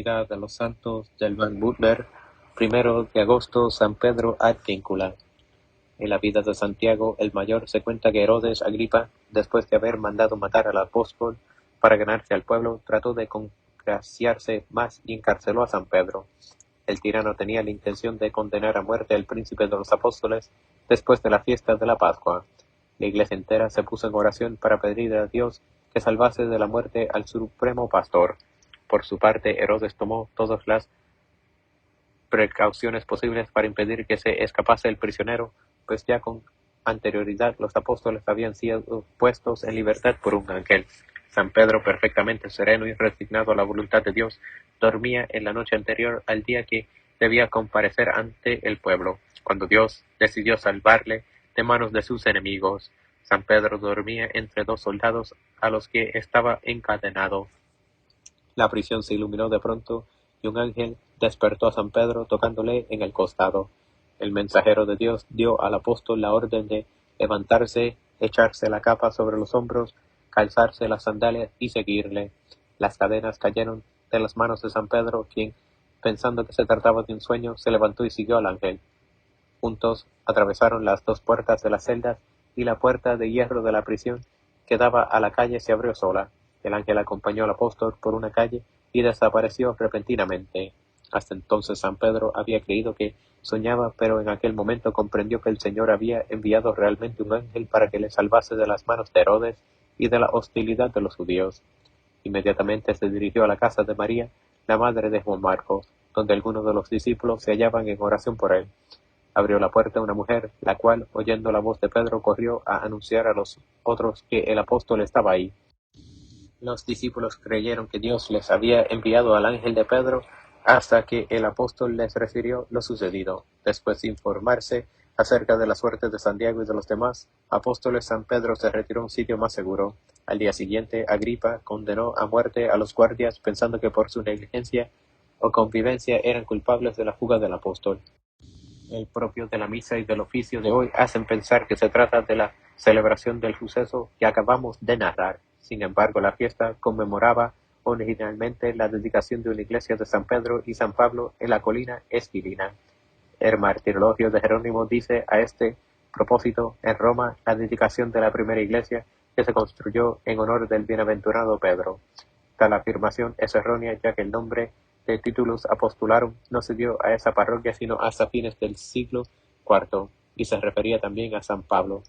Solemnidad de los Santos del Van Butler, 1 de agosto, San Pedro Advíncula. En la vida de Santiago el Mayor se cuenta que Herodes Agripa, después de haber mandado matar al apóstol para ganarse al pueblo, trató de congraciarse más y encarceló a San Pedro. El tirano tenía la intención de condenar a muerte al príncipe de los apóstoles después de la fiesta de la Pascua. La iglesia entera se puso en oración para pedir a Dios que salvase de la muerte al supremo pastor. Por su parte, Herodes tomó todas las precauciones posibles para impedir que se escapase el prisionero, pues ya con anterioridad los apóstoles habían sido puestos en libertad por un ángel. San Pedro, perfectamente sereno y resignado a la voluntad de Dios, dormía en la noche anterior al día que debía comparecer ante el pueblo, cuando Dios decidió salvarle de manos de sus enemigos. San Pedro dormía entre dos soldados a los que estaba encadenado. La prisión se iluminó de pronto y un ángel despertó a San Pedro tocándole en el costado. El mensajero de Dios dio al apóstol la orden de levantarse, echarse la capa sobre los hombros, calzarse las sandalias y seguirle. Las cadenas cayeron de las manos de San Pedro, quien, pensando que se trataba de un sueño, se levantó y siguió al ángel. Juntos atravesaron las dos puertas de las celdas y la puerta de hierro de la prisión que daba a la calle se abrió sola. El ángel acompañó al apóstol por una calle y desapareció repentinamente. Hasta entonces San Pedro había creído que soñaba, pero en aquel momento comprendió que el Señor había enviado realmente un ángel para que le salvase de las manos de Herodes y de la hostilidad de los judíos. Inmediatamente se dirigió a la casa de María, la madre de Juan Marcos, donde algunos de los discípulos se hallaban en oración por él. Abrió la puerta una mujer, la cual, oyendo la voz de Pedro, corrió a anunciar a los otros que el apóstol estaba ahí. Los discípulos creyeron que Dios les había enviado al ángel de Pedro hasta que el apóstol les refirió lo sucedido. Después de informarse acerca de la suerte de Santiago y de los demás apóstoles, San Pedro se retiró a un sitio más seguro. Al día siguiente, Agripa condenó a muerte a los guardias pensando que por su negligencia o convivencia eran culpables de la fuga del apóstol. El propio de la misa y del oficio de hoy hacen pensar que se trata de la celebración del suceso que acabamos de narrar. Sin embargo, la fiesta conmemoraba originalmente la dedicación de una iglesia de San Pedro y San Pablo en la colina Esquilina. El martirologio de Jerónimo dice a este propósito en Roma la dedicación de la primera iglesia que se construyó en honor del bienaventurado Pedro. Tal afirmación es errónea, ya que el nombre de Titulus Apostolarum no se dio a esa parroquia sino hasta fines del siglo IV, y se refería también a San Pablo.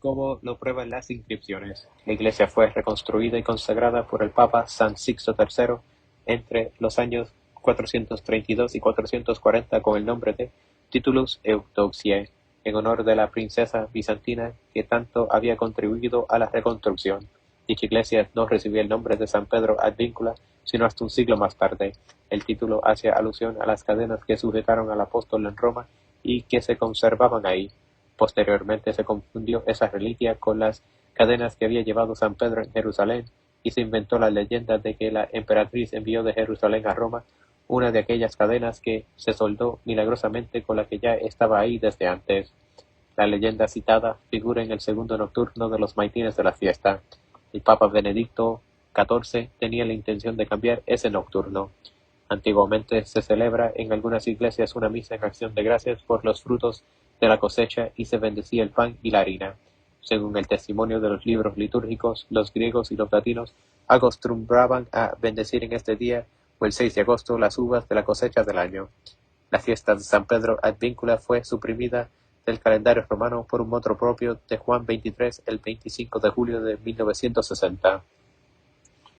Como lo prueban las inscripciones, la iglesia fue reconstruida y consagrada por el Papa San Sixto III entre los años 432 y 440 con el nombre de Titulus Eudoxiae, en honor de la princesa bizantina que tanto había contribuido a la reconstrucción. Dicha iglesia no recibió el nombre de San Pedro Advíncula sino hasta un siglo más tarde. El título hace alusión a las cadenas que sujetaron al apóstol en Roma y que se conservaban ahí. Posteriormente se confundió esa reliquia con las cadenas que había llevado San Pedro en Jerusalén y se inventó la leyenda de que la emperatriz envió de Jerusalén a Roma una de aquellas cadenas que se soldó milagrosamente con la que ya estaba ahí desde antes. La leyenda citada figura en el segundo nocturno de los maitines de la fiesta. El Papa Benedicto XIV tenía la intención de cambiar ese nocturno. Antiguamente se celebra en algunas iglesias una misa en acción de gracias por los frutos de la cosecha y se bendecía el pan y la harina. Según el testimonio de los libros litúrgicos, los griegos y los latinos acostumbraban a bendecir en este día o el 6 de agosto las uvas de la cosecha del año. La fiesta de San Pedro Advíncula fue suprimida del calendario romano por un motu propio de Juan XXIII el 25 de julio de 1960.